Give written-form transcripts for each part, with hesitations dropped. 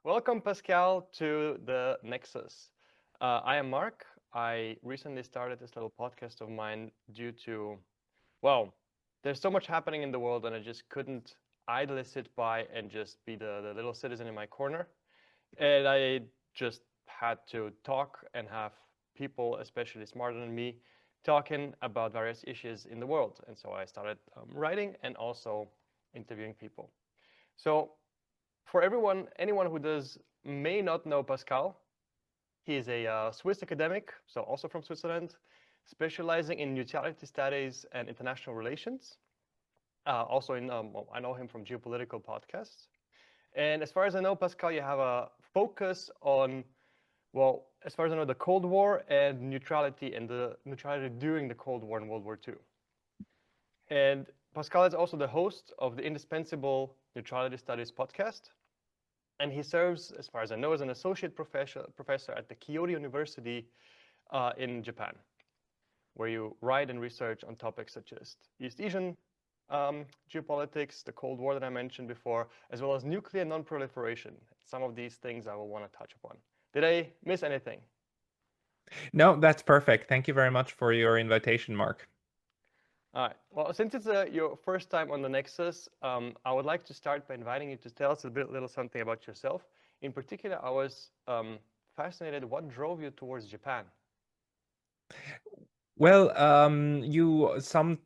Welcome, Pascal, to the Nexus. I am Mark. I recently started this little podcast of mine due to, well, there's so much happening in the world, and I just couldn't idly sit by and just be the little citizen in my corner. And I just had to talk and have people, especially smarter than me, talking about various issues in the world. And so I started writing and also interviewing people. So for anyone who may not know Pascal, he is a Swiss academic, so also from Switzerland, specializing in neutrality studies and international relations. I know him from geopolitical podcasts. And as far as I know, Pascal, you have a focus on, as far as I know, the Cold War and neutrality and the neutrality during the Cold War and World War II. And Pascal is also the host of the indispensable Neutrality Studies podcast. And he serves, as far as I know, as an associate professor at the Kyoto University in Japan, where you write and research on topics such as East Asian geopolitics, the Cold War that I mentioned before, as well as nuclear non-proliferation. Some of these things I will want to touch upon. Did I miss anything? No, that's perfect. Thank you very much for your invitation, Mark. All right. Well, since it's your first time on the Nexus, I would like to start by inviting you to tell us a little something about yourself. In particular, I was fascinated. What drove you towards Japan? Well, you summed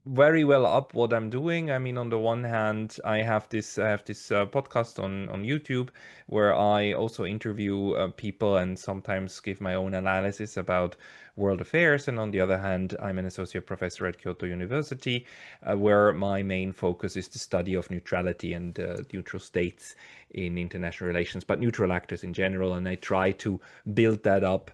very well up what I'm doing. I mean, on the one hand, I have this podcast on YouTube where I also interview people and sometimes give my own analysis about world affairs. And on the other hand, I'm an associate professor at Kyoto University, where my main focus is the study of neutrality and neutral states in international relations, but neutral actors in general. And I try to build that up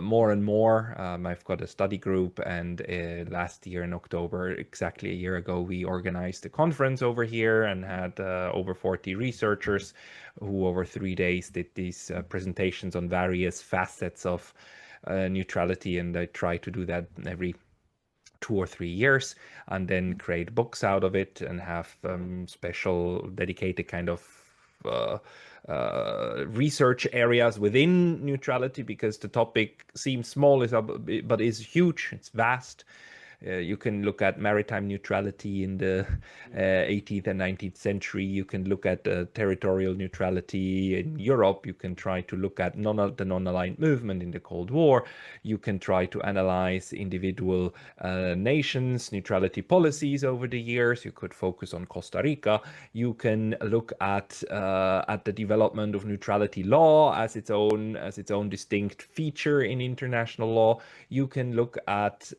more and more. I've got a study group, and last year in October, exactly a year ago, we organized a conference over here and had over 40 researchers who over 3 days did these presentations on various facets of neutrality, and I try to do that every 2 or 3 years and then create books out of it and have special dedicated kind of uh, research areas within neutrality, because the topic seems small but is huge. It's vast. You can look at maritime neutrality in the 18th and 19th century. You can look at territorial neutrality in Europe. You can try to look at the non-aligned movement in the Cold War. You can try to analyze individual nations' neutrality policies over the years. You could focus on Costa Rica. You can look at the development of neutrality law as its own distinct feature in international law. You can look at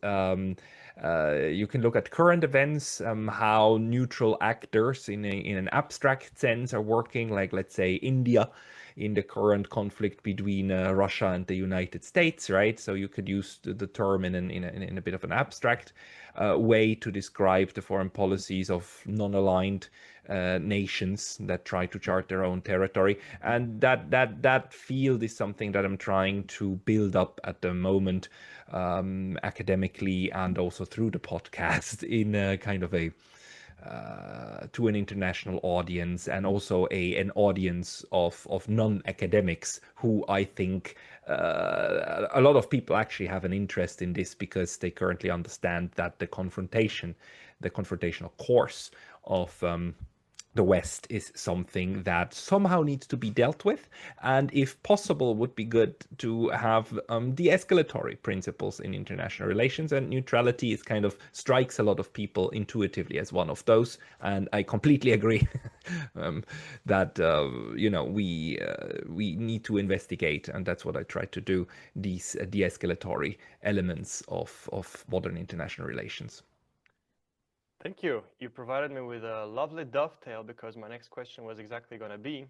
current events, how neutral actors in an abstract sense are working, like let's say India in the current conflict between Russia and the United States, right? So you could use the term in a bit of an abstract way to describe the foreign policies of non-aligned nations that try to chart their own territory, and that field is something that I'm trying to build up at the moment, academically and also through the podcast in a kind of a to an international audience, and also an audience of non-academics who I think a lot of people actually have an interest in this, because they currently understand that the confrontational course of the West is something that somehow needs to be dealt with, and if possible would be good to have de-escalatory principles in international relations, and neutrality is kind of strikes a lot of people intuitively as one of those, and I completely agree that we need to investigate, and that's what I try to do, these de-escalatory elements of modern international relations. Thank you. You provided me with a lovely dovetail, because my next question was exactly going to be,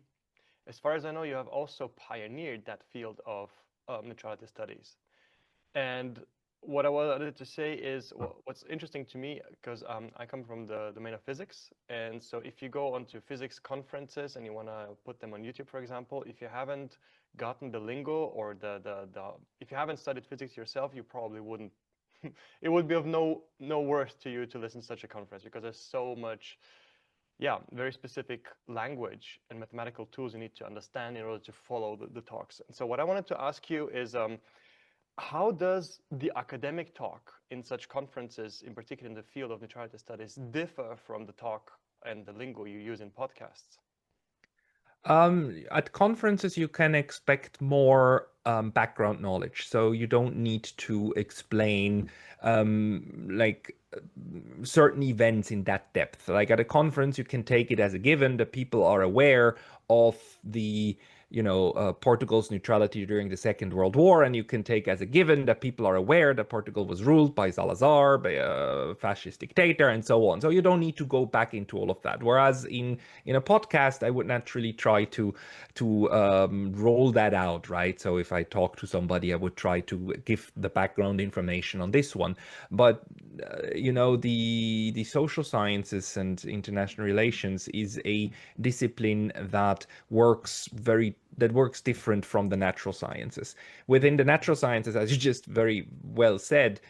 as far as I know, you have also pioneered that field of neutrality studies. And what I wanted to say is, what's interesting to me, because I come from the domain of physics. And so if you go onto physics conferences and you want to put them on YouTube, for example, if you haven't gotten the lingo, or if you haven't studied physics yourself, you probably wouldn't. It would be of no worth to you to listen to such a conference, because there's so much yeah, very specific language and mathematical tools you need to understand in order to follow the talks. And so what I wanted to ask you is, how does the academic talk in such conferences, in particular in the field of neutrality studies, differ from the talk and the lingo you use in podcasts? At conferences, you can expect more background knowledge. So you don't need to explain like certain events in that depth. Like at a conference, you can take it as a given that people are aware of the Portugal's neutrality during the Second World War, and you can take as a given that people are aware that Portugal was ruled by Salazar, by a fascist dictator, and so on. So you don't need to go back into all of that. Whereas in a podcast, I would naturally try to roll that out, right? So if I talk to somebody, I would try to give the background information on this one. But the social sciences and international relations is a discipline that works different from the natural sciences. Within the natural sciences, as you just very well said,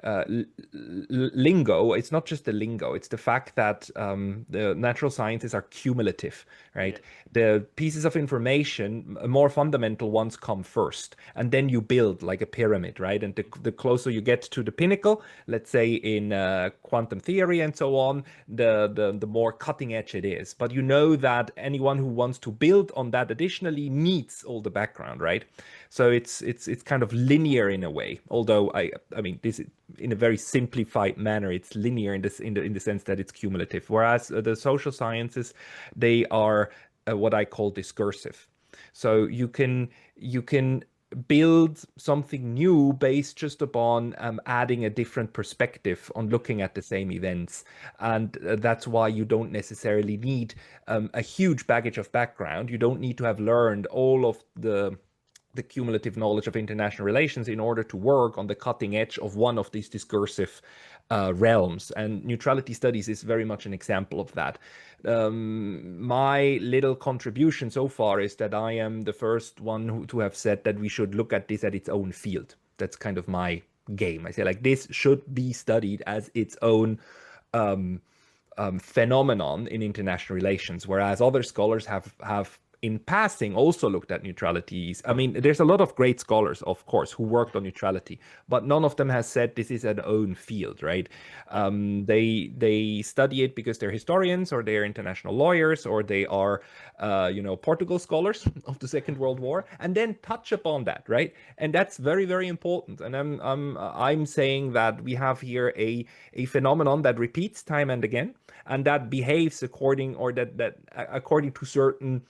uh, lingo, it's not just the lingo, it's the fact that the natural sciences are cumulative, right? Yes. The pieces of information, more fundamental ones come first, and then you build like a pyramid, right? And the closer you get to the pinnacle, let's say in quantum theory and so on, the more cutting edge it is. But you know that anyone who wants to build on that additionally needs all the background, right? So it's kind of linear in a way. Although I mean this in a very simplified manner, it's linear in the sense that it's cumulative. Whereas the social sciences, they are what I call discursive. So you can build something new based just upon adding a different perspective on looking at the same events. And that's why you don't necessarily need a huge baggage of background. You don't need to have learned all of the cumulative knowledge of international relations in order to work on the cutting edge of one of these discursive realms. And neutrality studies is very much an example of that. My little contribution so far is that I am the first one to have said that we should look at this at its own field. That's kind of my game. I say like this should be studied as its own um, phenomenon in international relations, whereas other scholars have in passing also looked at neutralities. I mean, there's a lot of great scholars, of course, who worked on neutrality, but none of them has said this is an own field, right? Yeah. They study it because they're historians or they're international lawyers or they are, Portugal scholars of the Second World War, and then touch upon that, right? And that's very, very important. And I'm saying that we have here a phenomenon that repeats time and again, and that behaves according or that according to certain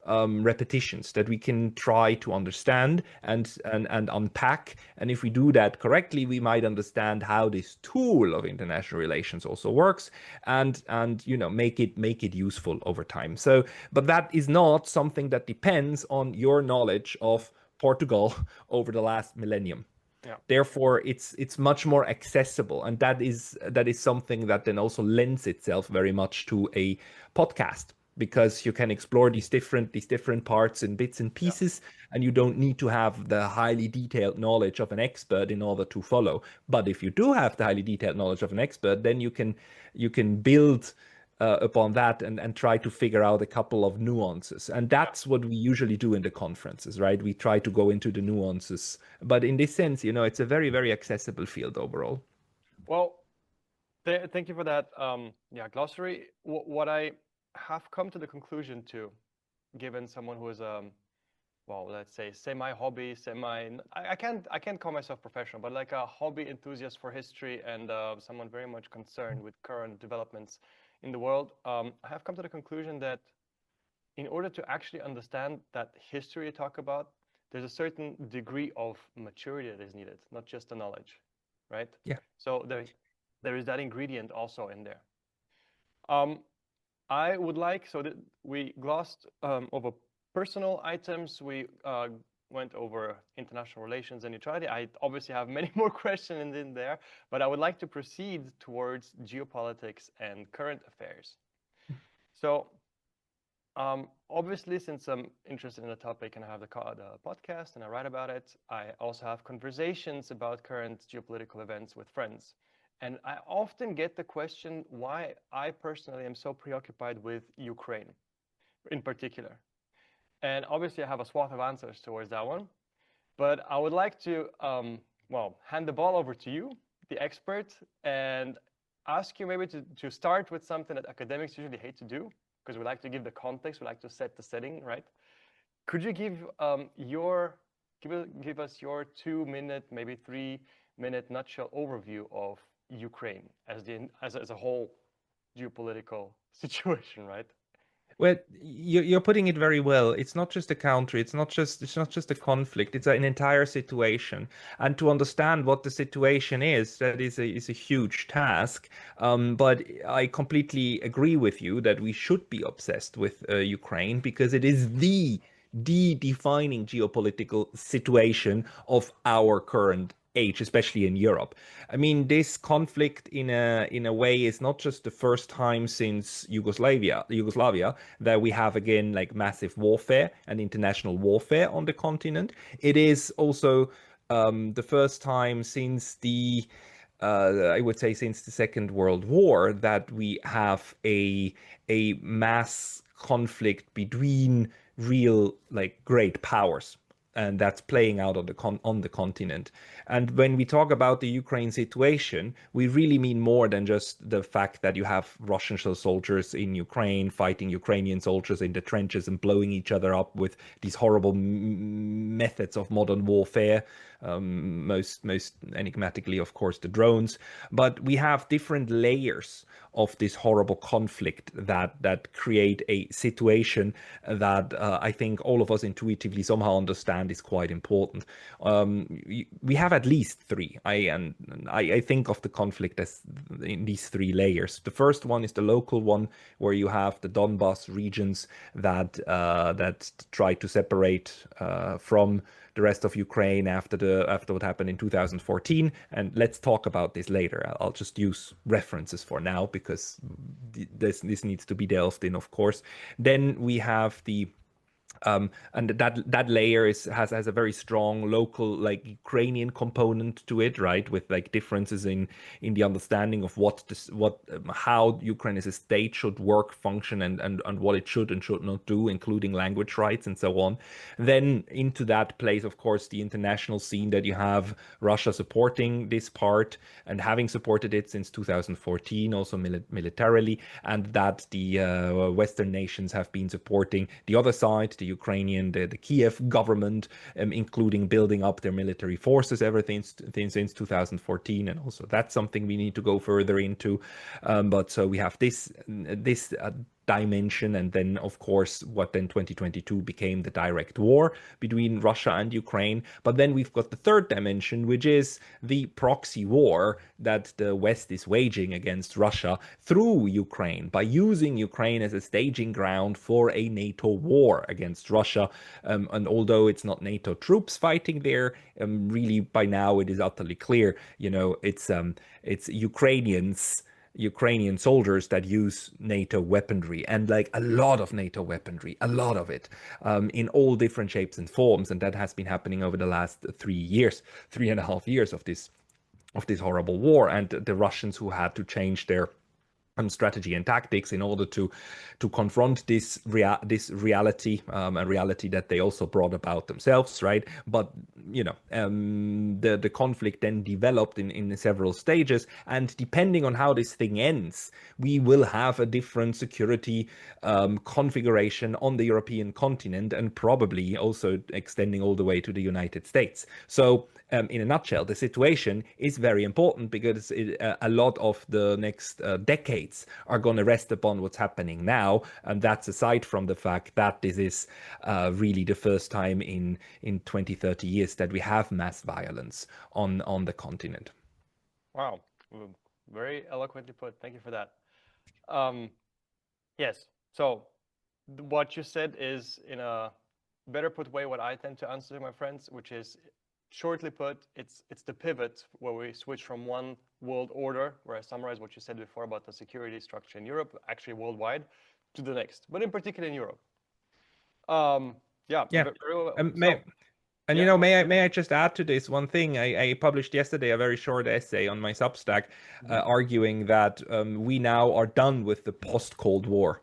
repetitions that we can try to understand and unpack. And if we do that correctly, we might understand how this tool of international relations also works and make it useful over time. So, but that is not something that depends on your knowledge of Portugal over the last millennium. Yeah. Therefore, it's much more accessible, and that is something that then also lends itself very much to a podcast because you can explore these different parts and bits and Yeah. pieces, and you don't need to have the highly detailed knowledge of an expert in order to follow. But if you do have the highly detailed knowledge of an expert, then you can build upon that and try to figure out a couple of nuances. And Yeah. that's what we usually do in the conferences, right? We try to go into the nuances. But in this sense, it's a very, very accessible field overall. Well, thank you for that. Yeah, glossary. What I have come to the conclusion to, given someone who is well, let's say semi-hobby, I can't call myself professional, but like a hobby enthusiast for history and someone very much concerned with current developments in the world, I have come to the conclusion that in order to actually understand that history you talk about, there's a certain degree of maturity that is needed, not just the knowledge, right? Yeah. So there is that ingredient also in there. Um, I would like, so that we glossed over personal items. We went over international relations and neutrality. I obviously have many more questions in there, but I would like to proceed towards geopolitics and current affairs. So obviously, since I'm interested in the topic and I have the podcast and I write about it, I also have conversations about current geopolitical events with friends. And I often get the question why I personally am so preoccupied with Ukraine in particular. And obviously I have a swath of answers towards that one. But I would like to, well, hand the ball over to you, the expert, and ask you maybe to start with something that academics usually hate to do, because we like to give the context, we like to set the setting, right? Could you give give us your 2-minute, maybe 3-minute nutshell overview of Ukraine as a whole geopolitical situation, right? Well, you're putting it very well. It's not just a country. It's not just a conflict. It's an entire situation. And to understand what the situation is, that is a huge task. But I completely agree with you that we should be obsessed with Ukraine because it is the defining geopolitical situation of our current age, especially in Europe. I mean, this conflict in a way is not just the first time since Yugoslavia that we have again like massive warfare and international warfare on the continent. It is also the first time since I would say since the Second World War that we have a mass conflict between real like great powers, and that's playing out on the continent. And when we talk about the Ukraine situation, we really mean more than just the fact that you have Russian soldiers in Ukraine fighting Ukrainian soldiers in the trenches and blowing each other up with these horrible methods of modern warfare. Most enigmatically, of course, the drones. But we have different layers of this horrible conflict that create a situation that I think all of us intuitively somehow understand is quite important. We have at least three. I think of the conflict as in these three layers. The first one is the local one, where you have the Donbas regions that try to separate from the rest of Ukraine after what happened in 2014. And let's talk about this later. I'll just use references for now because this needs to be delved in, of course. Then we have and that layer has a very strong local like Ukrainian component to it, right? With like differences in the understanding of how Ukraine as a state should work, function, and what it should and should not do, including language rights and so on. Then into that plays, of course, the international scene that you have Russia supporting this part and having supported it since 2014, also militarily, and that the Western nations have been supporting the other side, the Ukrainian, the Kiev government, including building up their military forces since 2014, and also that's something we need to go further into. But so we have this dimension, and then of course what then 2022 became the direct war between Russia and Ukraine. But then we've got the third dimension, which is the proxy war that the West is waging against Russia through Ukraine by using Ukraine as a staging ground for a NATO war against Russia. And although it's not NATO troops fighting there, really by now it is utterly clear, it's Ukrainian soldiers that use NATO weaponry, and like a lot of NATO weaponry, a lot of it, in all different shapes and forms. And that has been happening over the last 3.5 years of this horrible war. And the Russians who had to change their strategy and tactics in order to confront this reality, a reality that they also brought about themselves, right? But the conflict then developed in several stages, and depending on how this thing ends, we will have a different security configuration on the European continent, and probably also extending all the way to the United States. So in a nutshell, the situation is very important because a lot of the next decades are going to rest upon what's happening now. And that's aside from the fact that this is really the first time in 20, 30 years that we have mass violence on the continent. Wow, very eloquently put. Thank you for that. Yes, so what you said is in a better put way what I tend to answer to my friends, which is shortly put, it's the pivot where we switch from one world order, where I summarize what you said before about the security structure in Europe, actually worldwide, to the next, but in particular in Europe. Yeah. Yeah. Very well. And Yeah. may I just add to this one thing? I published yesterday a very short essay on my Substack, Mhm. arguing that we now are done with the post-Cold War.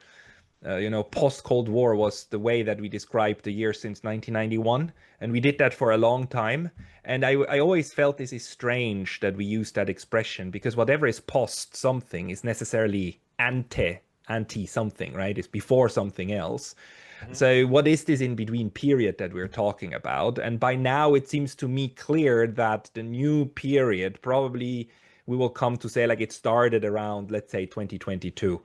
Post-Cold War was the way that we described the year since 1991, and we did that for a long time. And I always felt this is strange that we use that expression because whatever is post something is necessarily anti something, right? It's before something else. Mhm. So what is this in between period that we're talking about? And by now it seems to me clear that the new period probably we will come to say like it started around, let's say 2022.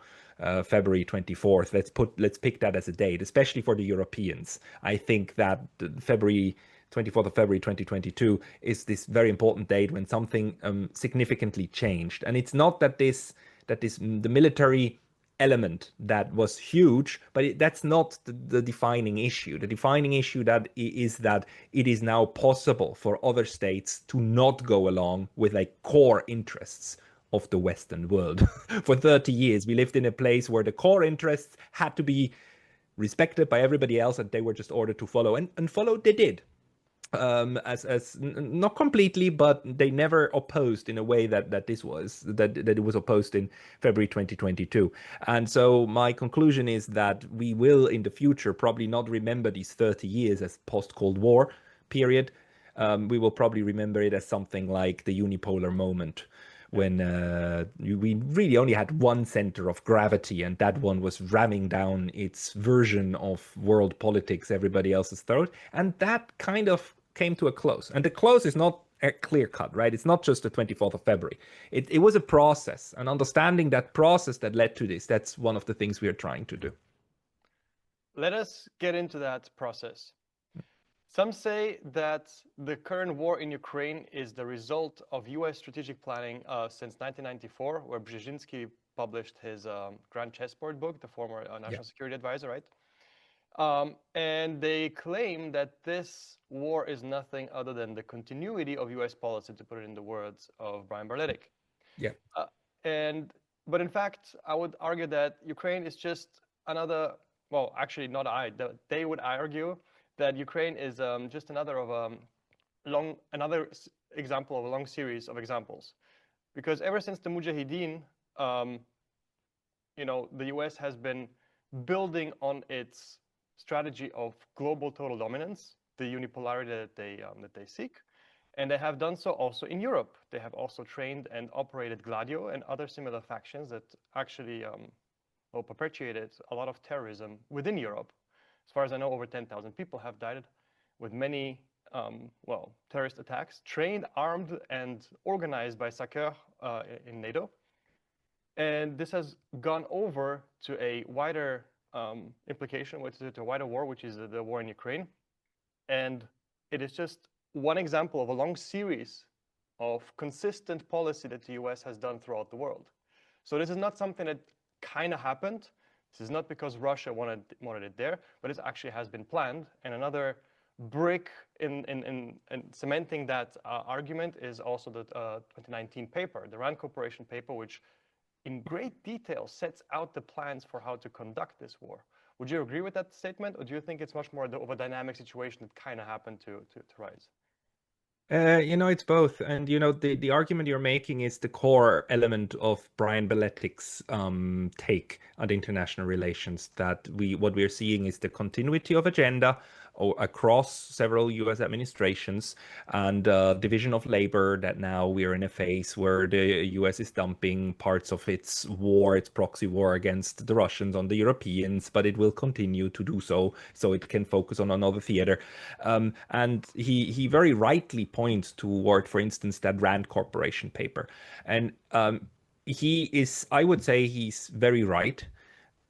February 24th. Let's pick that as a date, especially for the Europeans. I think that February 24th of February 2022 is this very important date when something significantly changed. And it's not that the military element that was huge, but that's not the defining issue. The defining issue that is that it is now possible for other states to not go along with like core interests of the Western world. For 30 years, we lived in a place where the core interests had to be respected by everybody else, and they were just ordered to follow, and follow they did. As not completely, but they never opposed in a way that it was opposed in February 2022. And so my conclusion is that we will in the future probably not remember these 30 years as post-Cold War period. We will probably remember it as something like the unipolar moment Yeah. when we really only had one center of gravity, and that one was ramming down its version of world politics everybody else's throat. And that kind of came to a close. And the close is not a clear cut, right? It's not just the 24th of February. It was a process, and understanding that process that led to this, that's one of the things we are trying to do. Let us get into that process. Some say that the current war in Ukraine is the result of US strategic planning since 1994, where Brzezinski published his Grand Chessboard book, the former Yeah. national security advisor, right? And they claim that this war is nothing other than the continuity of US policy, to put it in the words of Brian Barletic. Yeah. Uh, and but in fact, I would argue that Ukraine is just another. Well, actually, not I. They would argue that Ukraine is just another example of a long series of examples, because ever since the Mujahideen, um, the U.S. has been building on its strategy of global total dominance, the unipolarity that they seek. And they have done so also in Europe. They have also trained and operated Gladio and other similar factions that actually perpetuated a lot of terrorism within Europe. As far as I know, over 10,000 people have died, with many terrorist attacks, trained, armed, and organized by Sakeur in NATO. And this has gone over to a wider implication, which is a wider war, which is the war in Ukraine. And it is just one example of a long series of consistent policy that the US has done throughout the world. So this is not something that kind of happened. This is not because Russia wanted it there, but it actually has been planned. And another brick in cementing that argument is also the 2019 paper, the RAND Corporation paper, which in great detail sets out the plans for how to conduct this war. Would you agree with that statement, or do you think it's much more of a dynamic situation that kind of happened to rise? It's both. And the argument you're making is the core element of Brian Beletic's take on international relations, that what we're seeing is the continuity of agenda across several US administrations, and division of labor, that now we're in a phase where the US is dumping parts of its proxy war against the Russians on the Europeans, but it will continue to do so it can focus on another theater. And he very rightly points toward, for instance, that Rand Corporation paper. And I would say he's very right.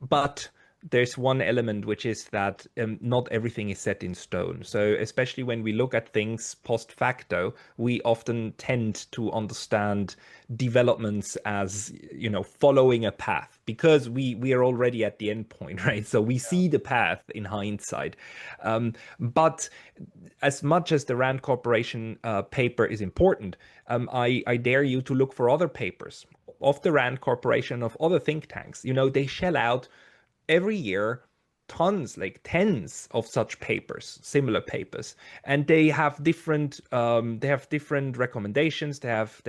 But there's one element, which is that not everything is set in stone. So especially when we look at things post facto, we often tend to understand developments as, following a path, because we are already at the end point, right? So we see the path in hindsight. But as much as the Rand Corporation paper is important, I dare you to look for other papers of the Rand Corporation, of other think tanks. They shell out every year tons, like tens of such papers, similar papers, and they have different recommendations. They have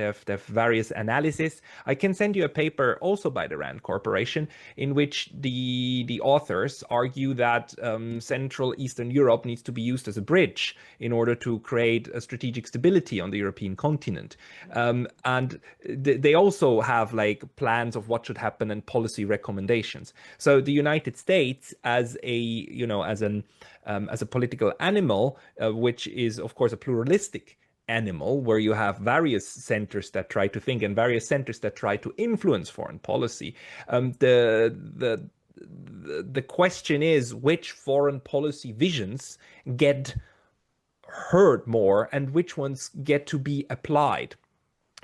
various analysis. I can send you a paper also by the Rand Corporation in which the authors argue that Central Eastern Europe needs to be used as a bridge in order to create a strategic stability on the European continent, and they also have like plans of what should happen and policy recommendations. So the United States, as a political animal, which is of course a pluralistic animal where you have various centers that try to think and various centers that try to influence foreign policy. The question is which foreign policy visions get heard more and which ones get to be applied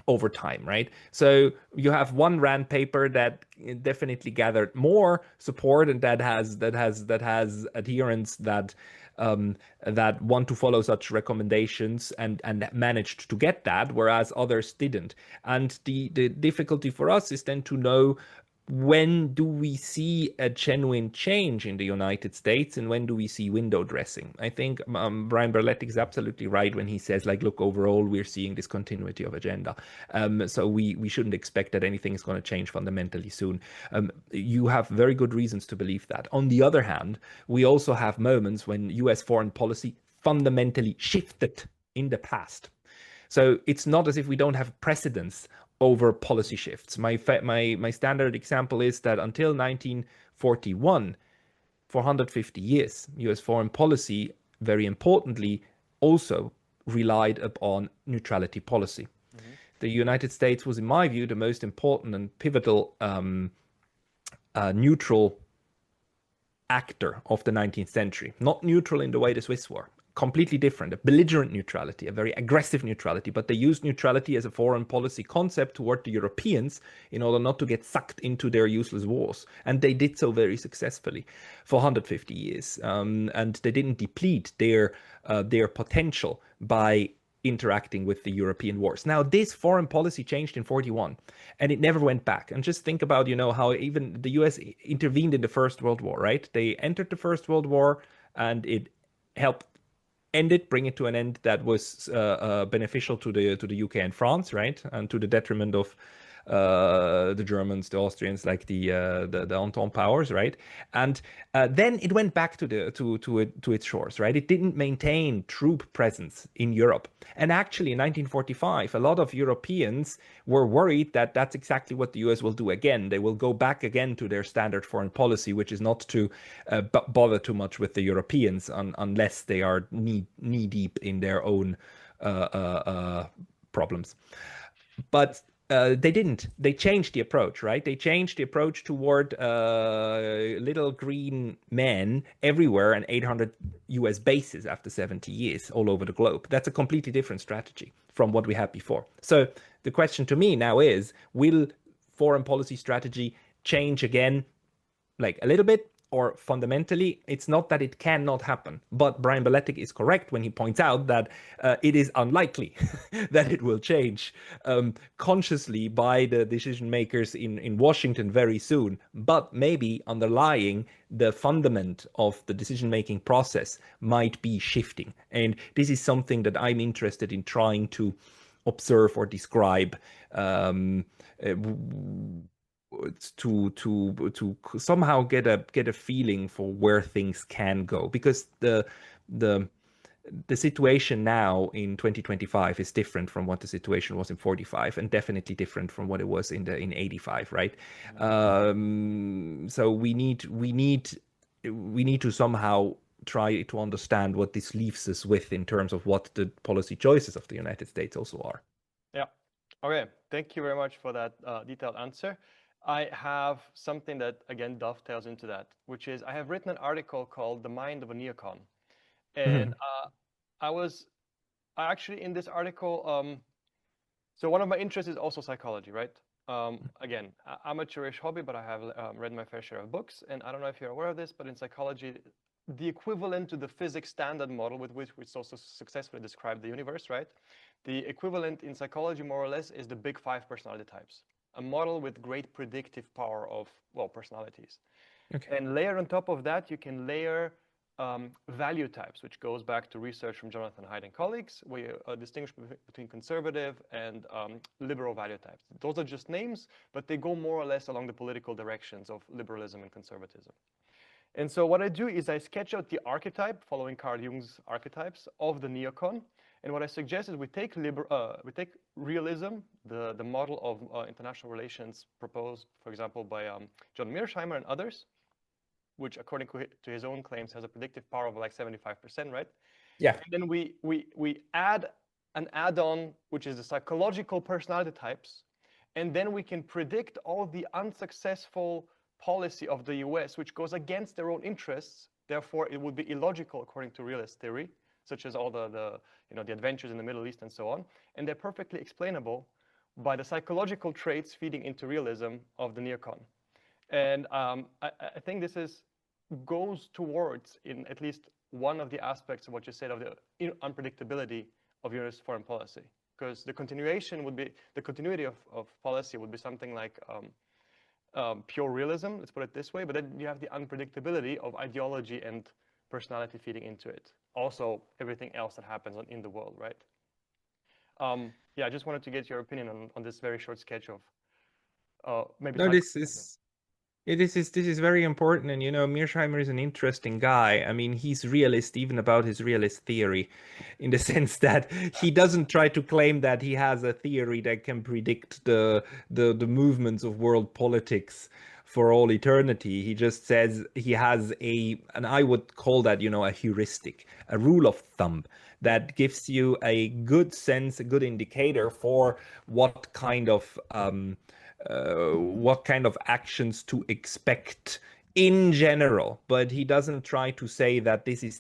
over time, right? So you have one Rand paper that definitely gathered more support and that has adherents that that want to follow such recommendations and managed to get that, whereas others didn't. And the difficulty for us is then to know, when do we see a genuine change in the United States and when do we see window dressing? I think Brian Berletic is absolutely right when he says, like, look, overall, we're seeing this continuity of agenda. So we shouldn't expect that anything is going to change fundamentally soon. You have very good reasons to believe that. On the other hand, we also have moments when US foreign policy fundamentally shifted in the past. So it's not as if we don't have precedents over policy shifts. My standard example is that until 1941, for 150 years, US foreign policy, very importantly, also relied upon neutrality policy. Mm-hmm. The United States was, in my view, the most important and pivotal neutral actor of the 19th century. Not neutral in the way the Swiss were. Completely different, a belligerent neutrality, a very aggressive neutrality, but they used neutrality as a foreign policy concept toward the Europeans in order not to get sucked into their useless wars. And they did so very successfully for 150 years. And they didn't deplete their potential by interacting with the European wars. Now, this foreign policy changed in 41 and it never went back. And just think about, how even the US intervened in the First World War, right? They entered the First World War and it helped bring it to an end that was beneficial to the UK and France, right, and to the detriment of the Germans, the Austrians, like the Entente powers, right? And then it went back to its shores, right? It didn't maintain troop presence in Europe. And actually, in 1945, a lot of Europeans were worried that that's exactly what the US will do again. They will go back again to their standard foreign policy, which is not to bother too much with the Europeans unless they are knee deep in their own problems. But they didn't. They changed the approach, right? They changed the approach toward little green men everywhere and 800 US bases after 70 years all over the globe. That's a completely different strategy from what we had before. So the question to me now is, will foreign policy strategy change again, like a little bit? Or fundamentally, it's not that it cannot happen. But Brian Berletic is correct when he points out that it is unlikely that it will change consciously by the decision makers in Washington very soon. But maybe underlying the fundament of the decision-making process might be shifting. And this is something that I'm interested in trying to observe or describe to somehow get a feeling for where things can go, because the situation now in 2025 is different from what the situation was in 45, and definitely different from what it was in 85, right? So we need to somehow try to understand what this leaves us with in terms of what the policy choices of the United States also are. Yeah. Okay. Thank you very much for that detailed answer. I have something that, again, dovetails into that, which is I have written an article called The Mind of a Neocon. And I actually in this article, so one of my interests is also psychology, right? Again, amateurish hobby, but I have read my fair share of books. And I don't know if you're aware of this, but in psychology, the equivalent to the physics standard model with which we so successfully describe the universe, right? The equivalent in psychology, more or less, is the big 5 personality types. A model with great predictive power of, well, personalities. Okay. And layer on top of that, you can layer value types, which goes back to research from Jonathan Haidt and colleagues, where you distinguish between conservative and liberal value types. Those are just names, but they go more or less along the political directions of liberalism and conservatism. And so what I do is I sketch out the archetype, following Carl Jung's archetypes, of the neocon. And what I suggest is we take realism, the model of international relations proposed, for example, by John Mearsheimer and others, which according to his own claims has a predictive power of like 75%, right? Yeah. And then we add an add-on, which is the psychological personality types. And then we can predict all the unsuccessful policy of the US, which goes against their own interests. Therefore, it would be illogical according to realist theory, such as all the adventures in the Middle East and so on. And they're perfectly explainable by the psychological traits feeding into realism of the neocon. And I think this goes towards, in at least one of the aspects of what you said, of the unpredictability of US foreign policy. Because the continuity of policy would be something like pure realism, let's put it this way, but then you have the unpredictability of ideology and personality feeding into it. Also, everything else that happens in the world, right? Yeah, I just wanted to get your opinion on this very short sketch of maybe. No, this is very important, and Mearsheimer is an interesting guy. I mean, he's realist even about his realist theory, in the sense that he doesn't try to claim that he has a theory that can predict the movements of world politics for all eternity. He just says he has and I would call that, a heuristic, a rule of thumb that gives you a good sense, a good indicator for what kind of actions to expect in general. But he doesn't try to say that this is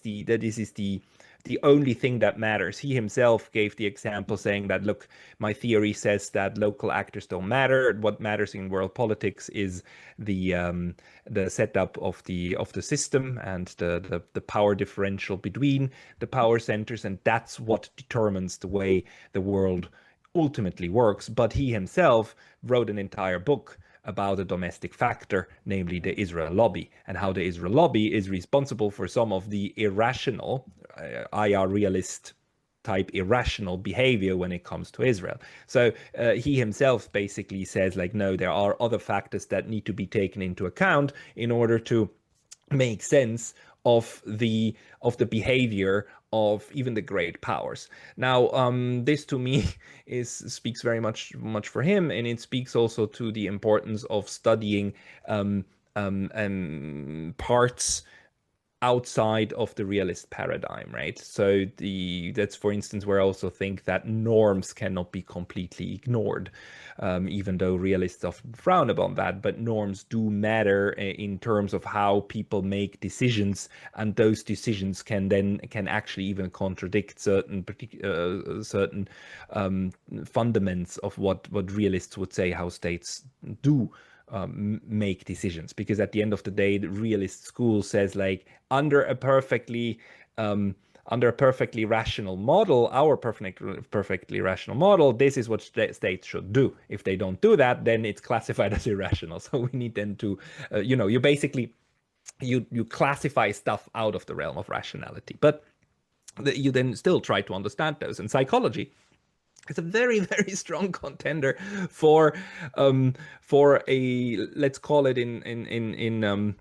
the only thing that matters. He himself gave the example saying that, look, my theory says that local actors don't matter. What matters in world politics is the setup of the system and the power differential between the power centers, and that's what determines the way the world ultimately works. But he himself wrote an entire book about a domestic factor, namely the Israel lobby, and how the Israel lobby is responsible for some of the irrational, IR realist type irrational behavior when it comes to Israel. So he himself basically says, like, no, there are other factors that need to be taken into account in order to make sense of the behavior of even the great powers. Now, this to me speaks very much for him, and it speaks also to the importance of studying parts outside of the realist paradigm, right? So that's, for instance, where I also think that norms cannot be completely ignored, even though realists often frown upon that. But norms do matter in terms of how people make decisions, and those decisions can actually even contradict certain fundaments of what realists would say how states do make decisions. Because at the end of the day, the realist school says, like, under a perfectly rational model, our perfectly rational model, this is what states should do. If they don't do that, then it's classified as irrational. So we need then to, you basically, you classify stuff out of the realm of rationality, but you then still try to understand those. And psychology, it's a very, very strong contender for a, let's call it in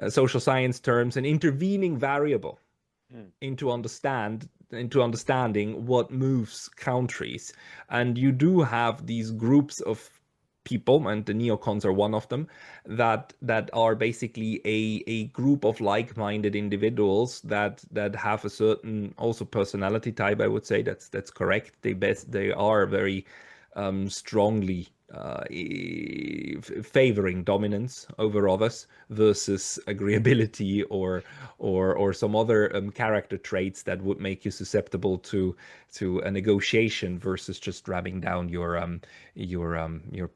social science terms, an intervening variable into understanding what moves countries. And you do have these groups of people, and the neocons are one of them, that are basically a group of like-minded individuals that have a certain also personality type. I would say that's correct. They are very strongly favoring dominance over others versus agreeability or some other character traits that would make you susceptible to a negotiation versus just ramming down your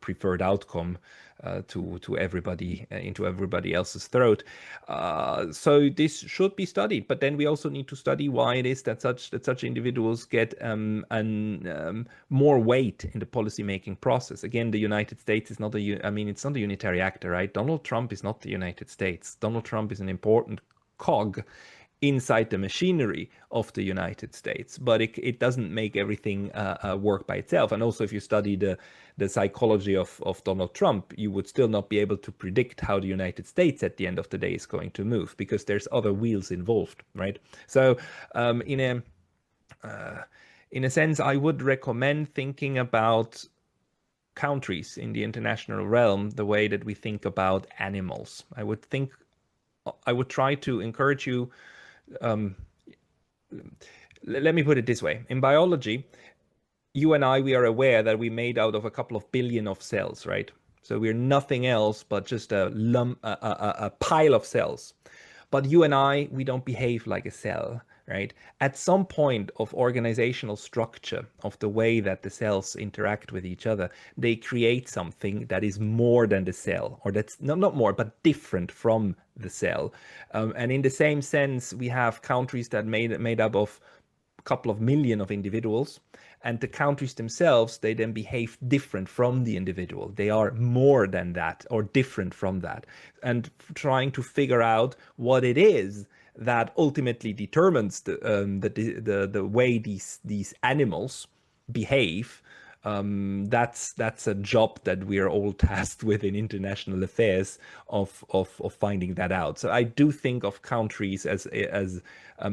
preferred outcome to everybody into everybody else's throat. So this should be studied, but then we also need to study why it is that such individuals get more weight in the policymaking process. Again, the United States is not it's not a unitary actor, right? Donald Trump is not the United States. Donald Trump is an important cog inside the machinery of the United States, but it doesn't make everything work by itself. And also, if you study the psychology of Donald Trump, you would still not be able to predict how the United States at the end of the day is going to move, because there's other wheels involved, right? So in a sense, I would recommend thinking about countries in the international realm the way that we think about animals. I would try to encourage you. Let me put it this way. In biology, you and I, we are aware that we're made out of a couple of billion of cells, right? So we're nothing else but just a pile of cells. But you and I, we don't behave like a cell, right? At some point of organizational structure, of the way that the cells interact with each other, they create something that is more than the cell, or that's not more, but different from the cell. And in the same sense, we have countries that made up of a couple of million of individuals, and the countries themselves, they then behave different from the individual. They are more than that or different from that, and trying to figure out what it is that ultimately determines the way these animals behave. That's a job that we are all tasked with in international affairs of finding that out. So I do think of countries as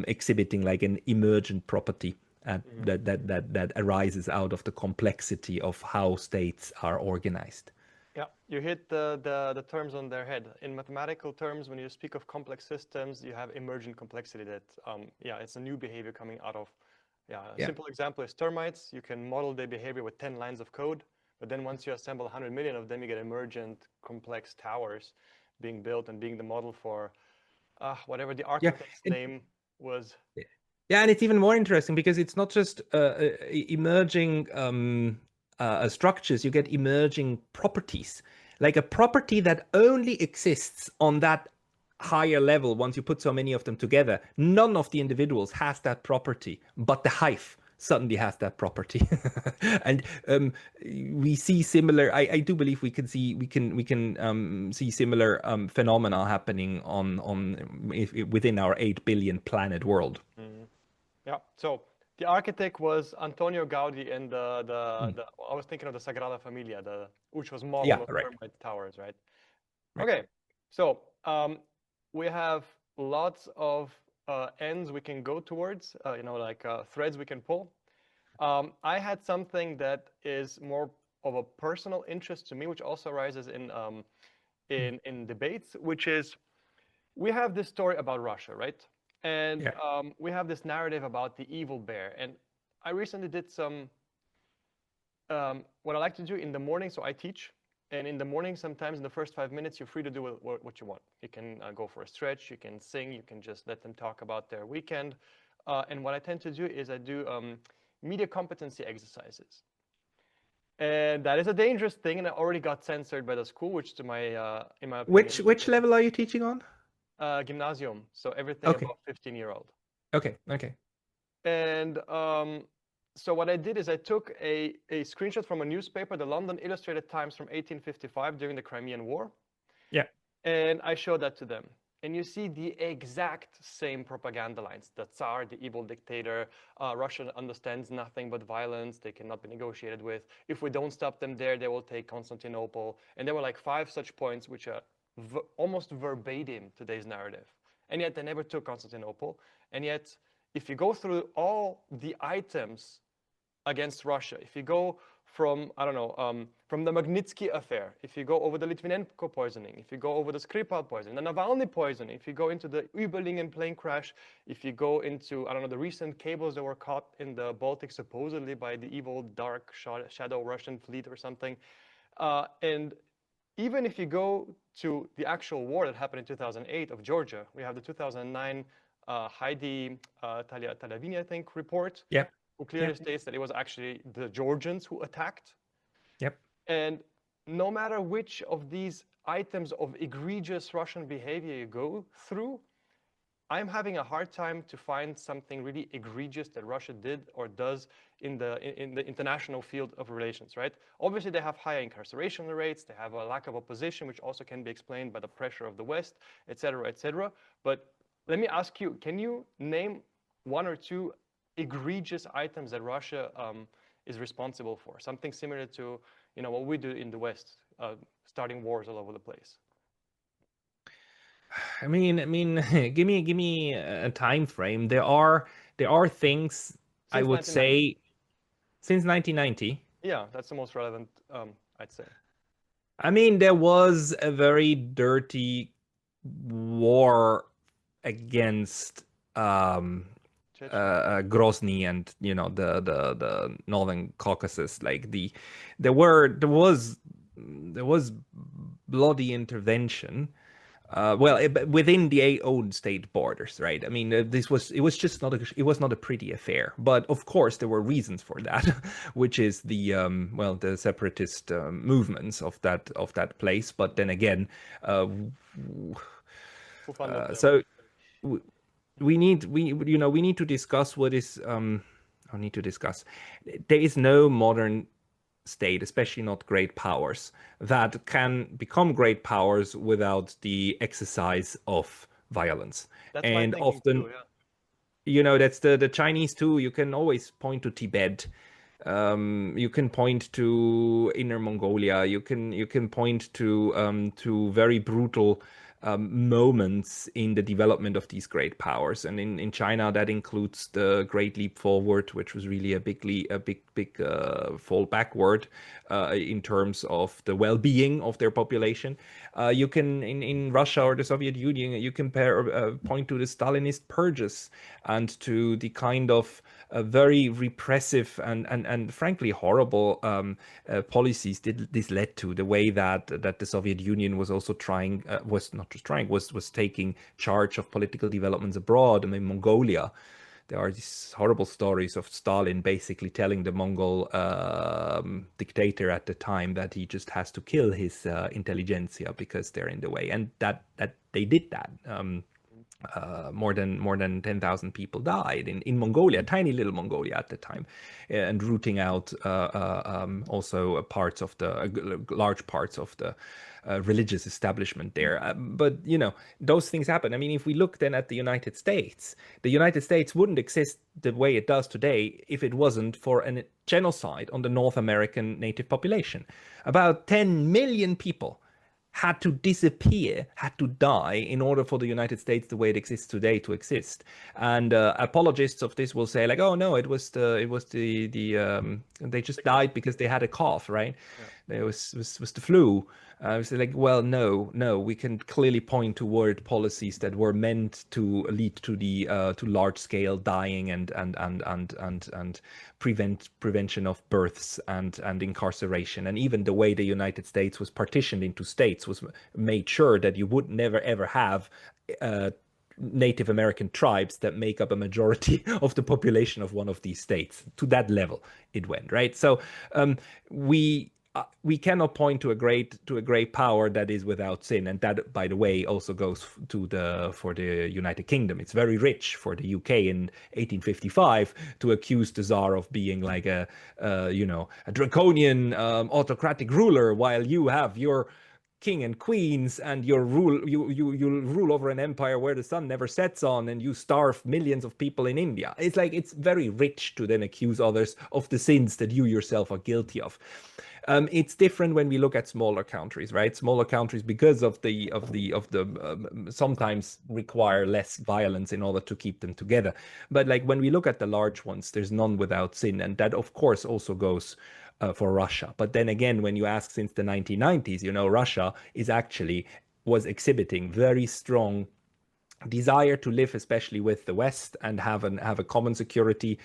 exhibiting like an emergent property that arises out of the complexity of how states are organized. Yeah, you hit the terms on their head. In mathematical terms, when you speak of complex systems, you have emergent complexity that, it's a new behavior coming out of, a simple example is termites. You can model their behavior with 10 lines of code, but then once you assemble 100 million of them, you get emergent complex towers being built and being the model for whatever the architect's name was. Yeah, and it's even more interesting because it's not just emerging structures, you get emerging properties. Like a property that only exists on that higher level once you put so many of them together. None of the individuals has that property, but the hive suddenly has that property. And we see similar, I do believe we can see similar phenomena happening within our 8 billion planet world. Yeah, so the architect was Antonio Gaudi, and I was thinking of the Sagrada Familia, which was modeled on termite towers, right? Okay, so we have lots of ends we can go towards, threads we can pull. I had something that is more of a personal interest to me, which also arises in debates, which is we have this story about Russia, right? And we have this narrative about the evil bear. And I recently did some, what I like to do in the morning, so I teach. And in the morning, sometimes in the first 5 minutes, you're free to do what you want. You can go for a stretch, you can sing, you can just let them talk about their weekend. And what I tend to do is I do media competency exercises. And that is a dangerous thing, and I already got censored by the school, which to my, in my opinion, which level are you teaching on? Gymnasium, so everything above 15-year-old. Okay. And so what I did is I took a screenshot from a newspaper, the London Illustrated Times from 1855 during the Crimean War. Yeah. And I showed that to them. And you see the exact same propaganda lines. The Tsar, the evil dictator, Russia understands nothing but violence. They cannot be negotiated with. If we don't stop them there, they will take Constantinople. And there were like 5 such points which are almost verbatim today's narrative. And yet they never took Constantinople. And yet, if you go through all the items against Russia, if you go from, from the Magnitsky affair, if you go over the Litvinenko poisoning, if you go over the Skripal poisoning, the Navalny poisoning, if you go into the Überlingen plane crash, if you go into, the recent cables that were caught in the Baltic supposedly by the evil dark shadow Russian fleet or something, and even if you go to the actual war that happened in 2008 of Georgia, we have the 2009 Heidi Talavini, I think, report, who clearly states that it was actually the Georgians who attacked. Yep. And no matter which of these items of egregious Russian behavior you go through, I'm having a hard time to find something really egregious that Russia did or does in the international field of relations, right? Obviously, they have higher incarceration rates. They have a lack of opposition, which also can be explained by the pressure of the West, et cetera, et cetera. But let me ask you, can you name one or two egregious items that Russia is responsible for? Something similar to, what we do in the West, starting wars all over the place. I mean, give me a time frame. There are things I Since would 1990. say since 1990. Yeah, that's the most relevant, I'd say. I mean, there was a very dirty war against Grozny and the Northern Caucasus. Like there was bloody intervention. Well, within the own state borders, right? I mean, it was not a pretty affair. But of course, there were reasons for that, which is the separatist movements of that place. But then again, Who funded them? so we need to discuss what is I need to discuss. There is no modern state, especially not great powers, that can become great powers without the exercise of violence. That's my And thinking often, too, yeah. that's the Chinese too. You can always point to Tibet. You can point to Inner Mongolia. You can point to very brutal moments in the development of these great powers. And in China, that includes the Great Leap Forward, which was really a big fall backward in terms of the well-being of their population. You can in Russia or the Soviet Union, you can point to the Stalinist purges and to the kind of very repressive and frankly horrible policies this led to. The way that the Soviet Union was also trying, was not just trying, was taking charge of political developments abroad. I mean, Mongolia. There are these horrible stories of Stalin basically telling the Mongol dictator at the time that he just has to kill his intelligentsia because they're in the way, and that they did that. More than 10,000 people died in Mongolia, tiny little Mongolia at the time, and rooting out also parts of large parts of the religious establishment there. But those things happen. I mean, if we look then at the United States wouldn't exist the way it does today if it wasn't for a genocide on the North American native population. About 10 million people had to disappear, had to die in order for the United States, the way it exists today, to exist. And apologists of this will say, like, oh no, they just died because they had a cough, right? Yeah. It was the flu. It's like, well, no, we can clearly point toward policies that were meant to lead to to large scale dying and prevention of births and incarceration. And even the way the United States was partitioned into states was made sure that you would never ever have Native American tribes that make up a majority of the population of one of these states. To that level it went, right? So we cannot point to a great power that is without sin, and that, by the way, also goes for the United Kingdom. It's very rich for the UK in 1855 to accuse the Tsar of being like a draconian autocratic ruler, while you have your king and queens and you rule over an empire where the sun never sets on, and you starve millions of people in India. It's like, it's very rich to then accuse others of the sins that you yourself are guilty of. It's different when we look at smaller countries, right? Smaller countries, because of the sometimes require less violence in order to keep them together. But like when we look at the large ones, there's none without sin, and that of course also goes for Russia. But then again, when you ask, since the 1990s, Russia was exhibiting very strong desire to live, especially with the West, and have a common security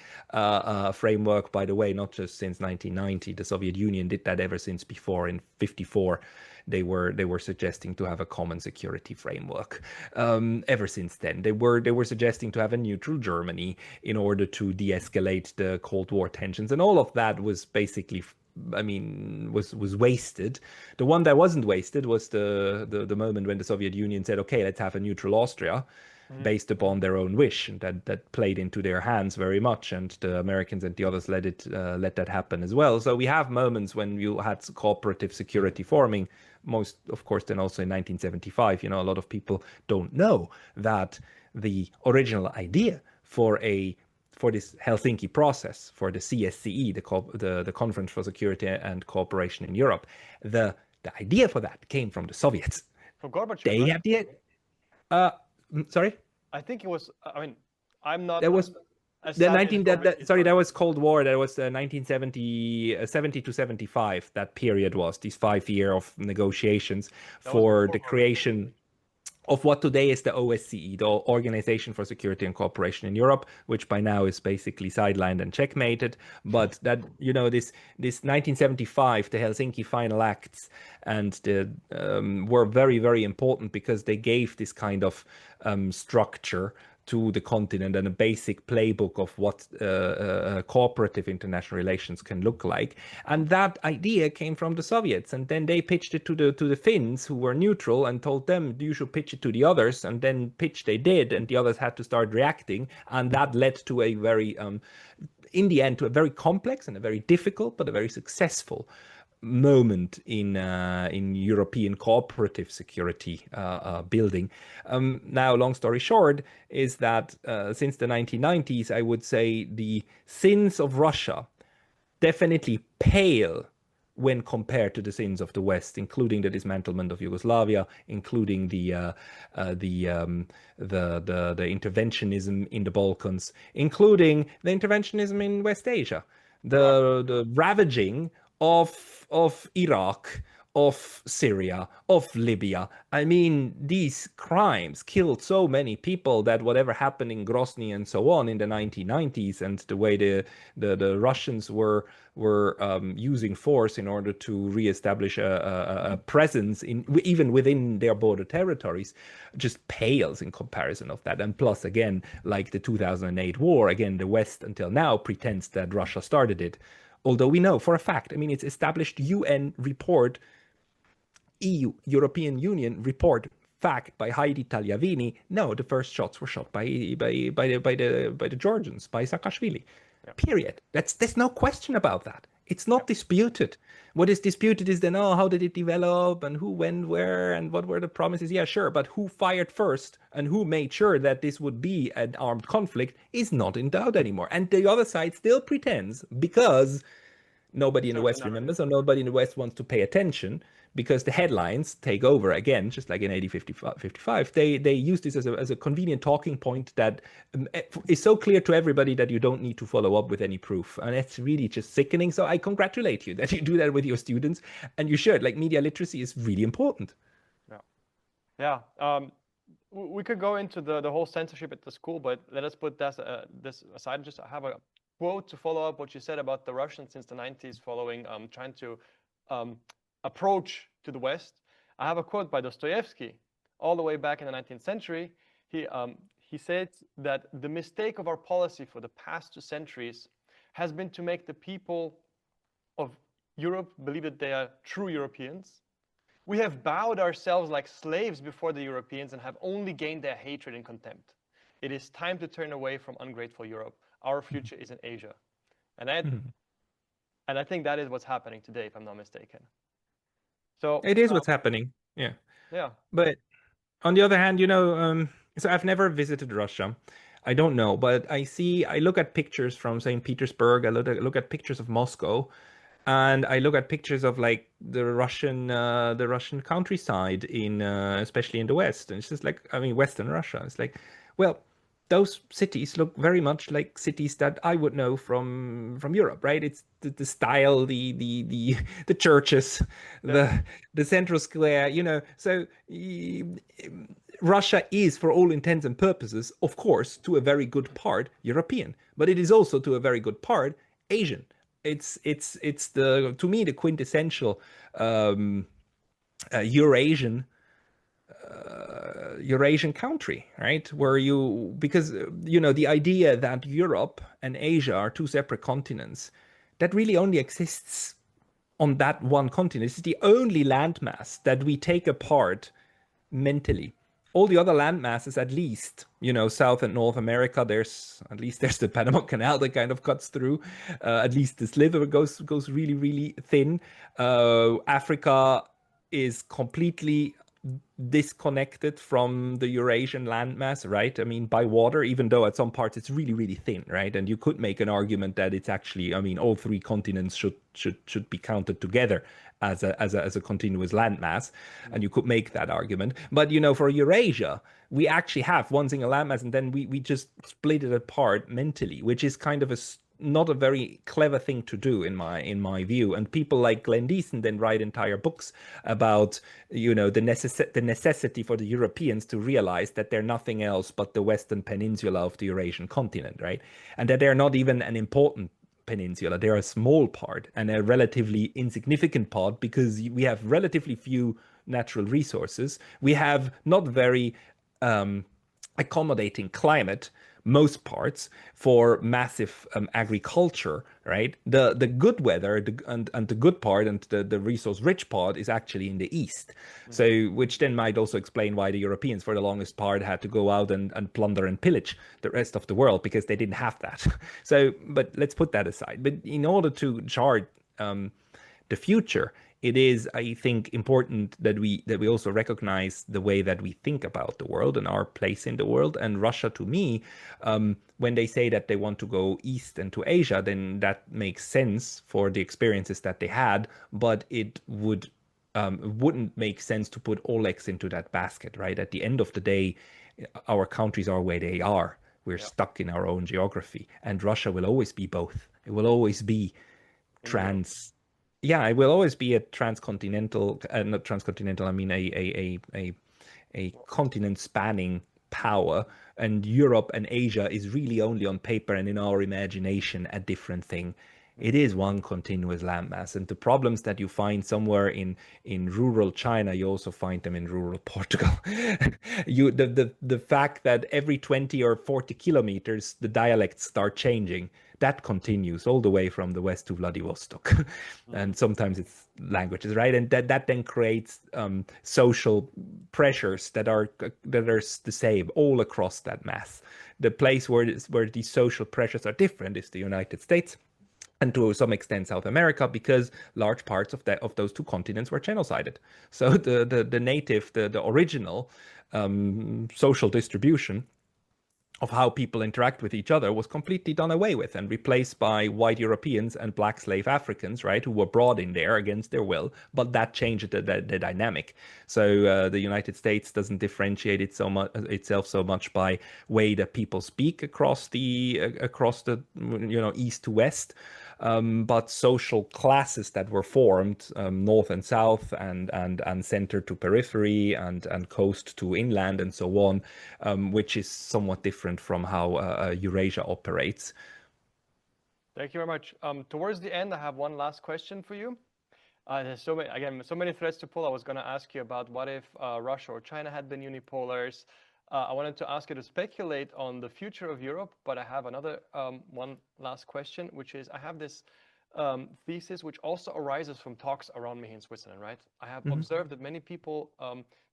framework. By the way, not just since 1990, the Soviet Union did that ever since before. In 1954, they were suggesting to have a common security framework. Ever since then, they were suggesting to have a neutral Germany in order to de-escalate the Cold War tensions, and all of that was basically I mean, was wasted. The one that wasn't wasted was the moment when the Soviet Union said, okay, let's have a neutral Austria, based upon their own wish, and that played into their hands very much, and the Americans and the others let that happen as well. So we have moments when you had cooperative security forming, most of course then also in 1975. A lot of people don't know that the original idea for this Helsinki process, for the CSCE, the Conference for Security and Cooperation in Europe, the idea for that came from the Soviets. From Gorbachev, They right? had the sorry. I think it was. I mean, I'm not. That was as the savvy 19 sorry, that was Cold War. That was 1970 70 to 75. That period was these 5 year of negotiations for the creation of what today is the OSCE, the Organization for Security and Cooperation in Europe, which by now is basically sidelined and checkmated. But that, this 1975, the Helsinki Final Acts, and were very, very important because they gave this kind of structure to the continent and a basic playbook of what cooperative international relations can look like. And that idea came from the Soviets, and then they pitched it to the Finns, who were neutral, and told them you should pitch it to the others. And then pitch they did, and the others had to start reacting, and that led to a very in the end, to a very complex and a very difficult but a very successful moment in European cooperative security building. Now, long story short, is that since the 1990s, I would say the sins of Russia definitely pale when compared to the sins of the West, including the dismantlement of Yugoslavia, including the interventionism in the Balkans, including the interventionism in West Asia, the ravaging of Iraq, of Syria, of Libya. I mean, these crimes killed so many people that whatever happened in Grozny and so on in the 1990s, and the way the Russians were using force in order to reestablish a presence even within their border territories, just pales in comparison of that. And plus, again, like the 2008 war, again, the West until now pretends that Russia started it. Although we know for a fact, I mean, it's established UN report, EU, European Union report, fact by Heidi Tagliavini. No, the first shots were shot by the Georgians, by Saakashvili. Yeah. Period. There's no question about that. It's not disputed. What is disputed is then, how did it develop, and who went where, and what were the promises? Yeah, sure, but who fired first and who made sure that this would be an armed conflict is not in doubt anymore. And the other side still pretends, because nobody in the West remembers, or nobody in the West wants to pay attention, because the headlines take over again, just like in 1855. They use this as a convenient talking point that is so clear to everybody that you don't need to follow up with any proof. And it's really just sickening. So I congratulate you that you do that with your students, and you should. Like, media literacy is really important. Yeah. We could go into the whole censorship at the school, but let us put this aside. Just have a quote to follow up what you said about the Russians since the 90s following trying to approach to the West. I have a quote by Dostoevsky all the way back in the 19th century. He said that the mistake of our policy for the past 2 centuries has been to make the people of Europe believe that they are true Europeans. We have bowed ourselves like slaves before the Europeans and have only gained their hatred and contempt. It is time to turn away from ungrateful Europe. Our future is in Asia. And I think that is what's happening today, if I'm not mistaken. So it is what's happening. Yeah. Yeah. But on the other hand, so I've never visited Russia. I don't know, but I look at pictures from St. Petersburg. I look at pictures of Moscow, and I look at pictures of like the Russian countryside especially in the West. And it's just like, I mean, Western Russia. It's like, well, those cities look very much like cities that I would know from Europe, right? It's the style, the churches, the central square, So Russia is, for all intents and purposes, of course, to a very good part European, but it is also to a very good part Asian. It's to me the quintessential Eurasian country, right? Because the idea that Europe and Asia are 2 separate continents, that really only exists on that one continent. It's the only landmass that we take apart mentally. All the other land masses, at least, South and North America, there's the Panama Canal that kind of cuts through. At least the sliver goes really, really thin. Africa is completely disconnected from the Eurasian landmass, right? I mean, by water, even though at some parts it's really, really thin, right? And you could make an argument that it's actually, I mean, all three continents should be counted together as a continuous landmass, and you could make that argument. But for Eurasia, we actually have one single landmass, and then we just split it apart mentally, which is kind of not a very clever thing to do in my view. And people like Glenn Deason then write entire books about the necessity for the Europeans to realize that they're nothing else but the western peninsula of the Eurasian continent, right? And that they're not even an important peninsula. They're a small part and a relatively insignificant part because we have relatively few natural resources. We have not very accommodating climate, most parts, for massive agriculture, right? The good weather and the good part and the resource rich part is actually in the east. So which then might also explain why the Europeans for the longest part had to go out and plunder and pillage the rest of the world, because they didn't have that. So, but let's put that aside. But in order to chart the future, it is, I think, important that we also recognize the way that we think about the world and our place in the world. And Russia, to me, when they say that they want to go east and to Asia, then that makes sense for the experiences that they had, but it wouldn't make sense to put all eggs into that basket, right? At the end of the day, our countries are where they are. We're stuck in our own geography, and Russia will always be both. It will always be it will always be a transcontinental, not transcontinental, I mean a continent spanning power, and Europe and Asia is really only on paper and in our imagination a different thing. It is one continuous landmass, and the problems that you find somewhere in rural China, you also find them in rural Portugal. The fact that every 20 or 40 kilometers the dialects start changing, that continues all the way from the west to Vladivostok. And sometimes it's languages, right? And that then creates social pressures that are the same all across that mass. The place where these social pressures are different is the United States, and to some extent South America, because large parts of those two continents were genocided. So the native, the original social distribution of how people interact with each other was completely done away with and replaced by white Europeans and black slave Africans, right, who were brought in there against their will. But that changed the dynamic. So the United States doesn't differentiate itself so much by way that people speak across the east to west. But social classes that were formed, north and south, and center to periphery, and coast to inland, and so on, which is somewhat different from how Eurasia operates. Thank you very much. Towards the end, I have one last question for you. There's so many threads to pull. I was going to ask you about what if Russia or China had been unipolars. I wanted to ask you to speculate on the future of Europe, but I have another one last question, which is I have this thesis which also arises from talks around me in Switzerland, right? I have observed that many people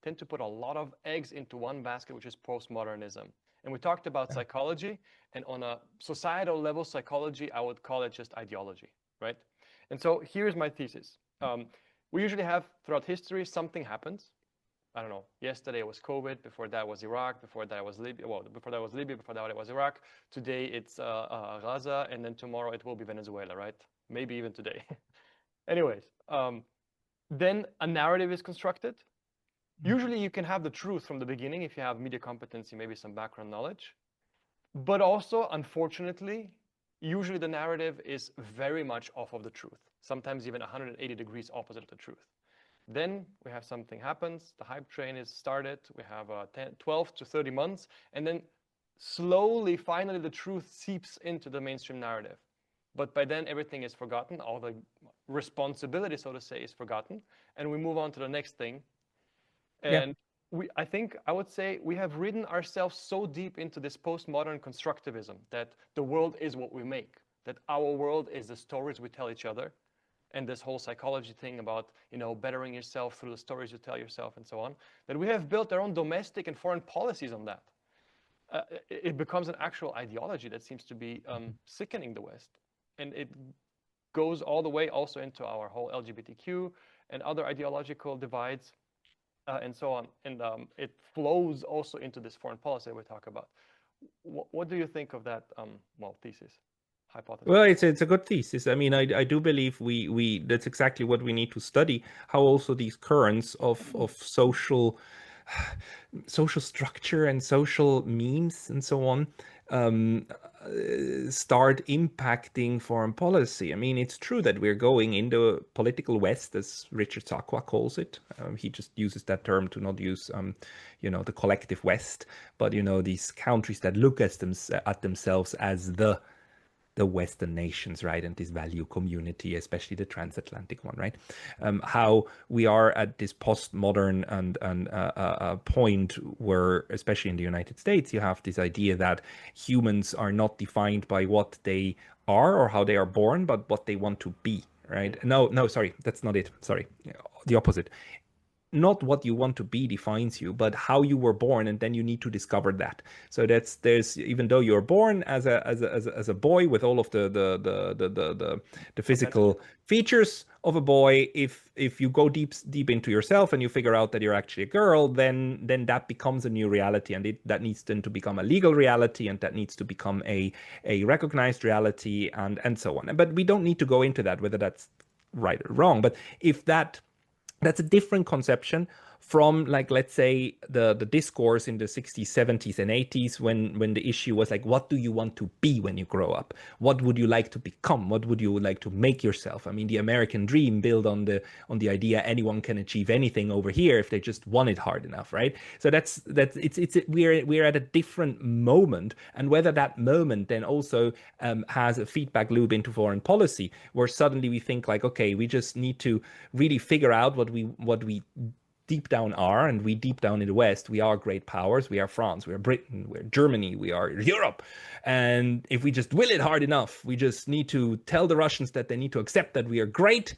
tend to put a lot of eggs into one basket, which is postmodernism. And we talked about psychology, and on a societal level, psychology, I would call it just ideology, right? And so here's my thesis. We usually have, throughout history, something happens. I don't know, yesterday it was COVID, before that was Iraq, before that was Libya, before that was Libya, before that it was Iraq. Today it's Gaza, and then tomorrow it will be Venezuela, right? Maybe even today. Anyways, then a narrative is constructed. Usually you can have the truth from the beginning if you have media competency, maybe some background knowledge. But also, unfortunately, usually the narrative is very much off of the truth, sometimes even 180 degrees opposite of the truth. Then we have something happens, the hype train is started, we have 12 to 30 months, and then slowly, finally, the truth seeps into the mainstream narrative. But by then, everything is forgotten, all the responsibility, so to say, is forgotten, and we move on to the next thing. And I would say we have ridden ourselves so deep into this postmodern constructivism that the world is what we make, that our world is the stories we tell each other, and this whole psychology thing about, bettering yourself through the stories you tell yourself and so on, that we have built our own domestic and foreign policies on that. It becomes an actual ideology that seems to be sickening the West. And it goes all the way also into our whole LGBTQ and other ideological divides and so on. And it flows also into this foreign policy we talk about. What do you think of that, thesis, hypothesis? Well, it's a good thesis. I mean, I do believe we that's exactly what we need to study, how also these currents of social structure and social memes and so on start impacting foreign policy. I mean, it's true that we're going in the political West, as Richard Sakwa calls it. He just uses that term to not use, the collective West, but these countries that look at themselves as the Western nations, right? And this value community, especially the transatlantic one, right? How we are at this postmodern and point where, especially in the United States, you have this idea that humans are not defined by what they are or how they are born, but what they want to be, right? No, sorry, that's not it. Sorry, the opposite. Not what you want to be defines you, but how you were born, and then you need to discover that. So there's even though you're born as a boy with all of the physical features of a boy, if you go deep into yourself and you figure out that you're actually a girl, then that becomes a new reality, and that needs then to become a legal reality, and that needs to become a recognized reality, and so on. But we don't need to go into that, whether that's right or wrong. But if that's a different conception from, like, let's say the discourse in the 60s, 70s, and 80s when the issue was like, what do you want to be when you grow up? What would you like to become? What would you like to make yourself? I mean, the American dream built on the idea anyone can achieve anything over here if they just want it hard enough, right? So we're at a different moment, and whether that moment then also has a feedback loop into foreign policy, where suddenly we think like, okay, we just need to really figure out what we deep down are, and we deep down in the West, we are great powers. We are France, we are Britain, we're Germany, we are Europe. And if we just will it hard enough, we just need to tell the Russians that they need to accept that we are great,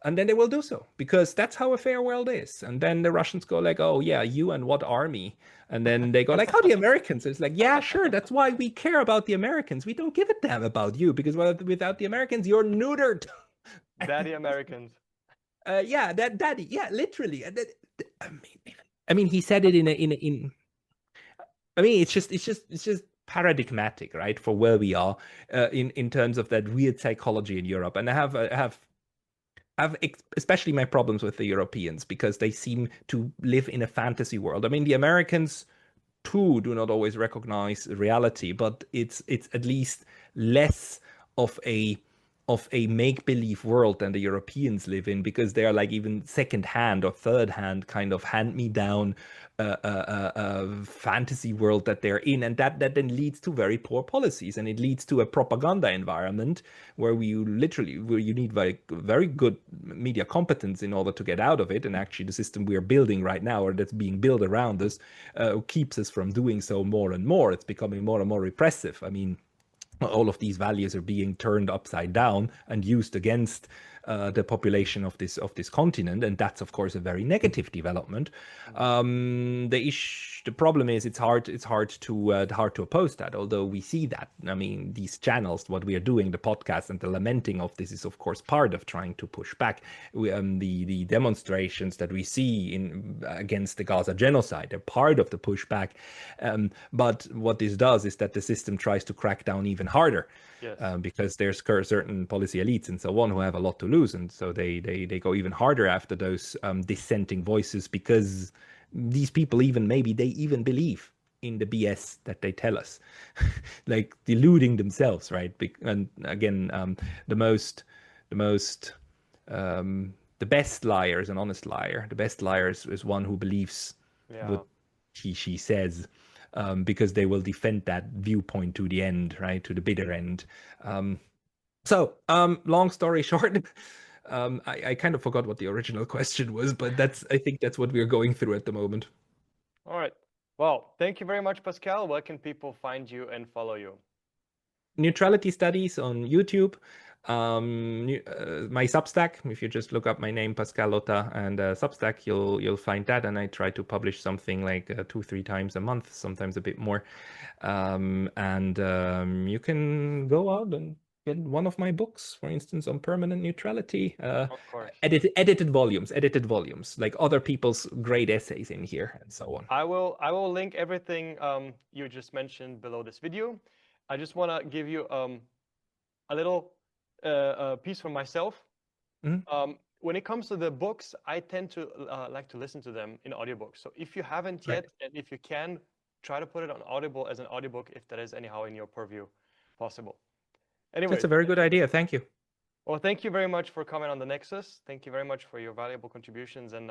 and then they will do so, because that's how a fair world is. And then the Russians go like, oh yeah, you and what army? And then they go like, how the Americans? It's like, yeah, sure, that's why we care about the Americans. We don't give a damn about you, because without the Americans, you're neutered. Daddy Americans. Yeah, that daddy. Yeah, literally. I mean, he said it in. I mean, it's just paradigmatic, right, for where we are in terms of that weird psychology in Europe. And I have especially my problems with the Europeans, because they seem to live in a fantasy world. I mean, the Americans too do not always recognize reality, but it's at least less of a make-believe world than the Europeans live in, because they are like even second-hand or third-hand kind of hand-me-down fantasy world that they're in, and that then leads to very poor policies, and it leads to a propaganda environment where you need very good media competence in order to get out of it. And actually, the system we are building right now, or that's being built around us, keeps us from doing so more and more. It's becoming more and more repressive. I mean, all of these values are being turned upside down and used against the population of this continent, and that's of course a very negative development. The problem is it's hard to oppose that. Although we see that, I mean, these channels, what we are doing, the podcast and the lamenting of this, is of course part of trying to push back. The demonstrations that we see against the Gaza genocide are part of the pushback. But what this does is that the system tries to crack down even harder. Yes. Because there's certain policy elites and so on who have a lot to lose, and so they go even harder after those dissenting voices, because these people they even believe in the BS that they tell us, like deluding themselves, right? And again, the best liar is an honest liar. The best liar is one who believes what she says. Because they will defend that viewpoint to the end, right? To the bitter end. So, long story short, I kind of forgot what the original question was, but I think that's what we're going through at the moment. All right. Well, thank you very much, Pascal. Where can people find you and follow you? Neutrality Studies on YouTube. My Substack, if you just look up my name, Pascal Lottaz, and Substack, you'll find that. And I try to publish something like 2-3 times a month, sometimes a bit more. You can go out and get one of my books, for instance, on permanent neutrality. Of course. Edited volumes, like other people's great essays in here, and so on. I will link everything you just mentioned below this video. I just want to give you a little piece for myself. Mm-hmm. When it comes to the books, I tend to like to listen to them in audiobooks. So if you haven't yet, and if you can, try to put it on Audible as an audiobook if that is anyhow in your purview possible. Anyway, that's a very good idea. Thank you. Well, thank you very much for coming on the Nexus. Thank you very much for your valuable contributions and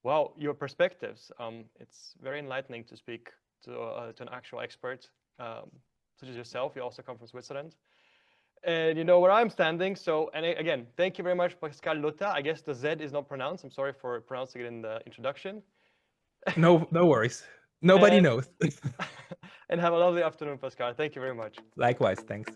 well, your perspectives. It's very enlightening to speak to an actual expert such as yourself. You also come from Switzerland. And you know where I'm standing. So, and again, thank you very much, Pascal Lottaz. I guess the Z is not pronounced. I'm sorry for pronouncing it in the introduction. No worries. Nobody knows. And have a lovely afternoon, Pascal. Thank you very much. Likewise. Thanks.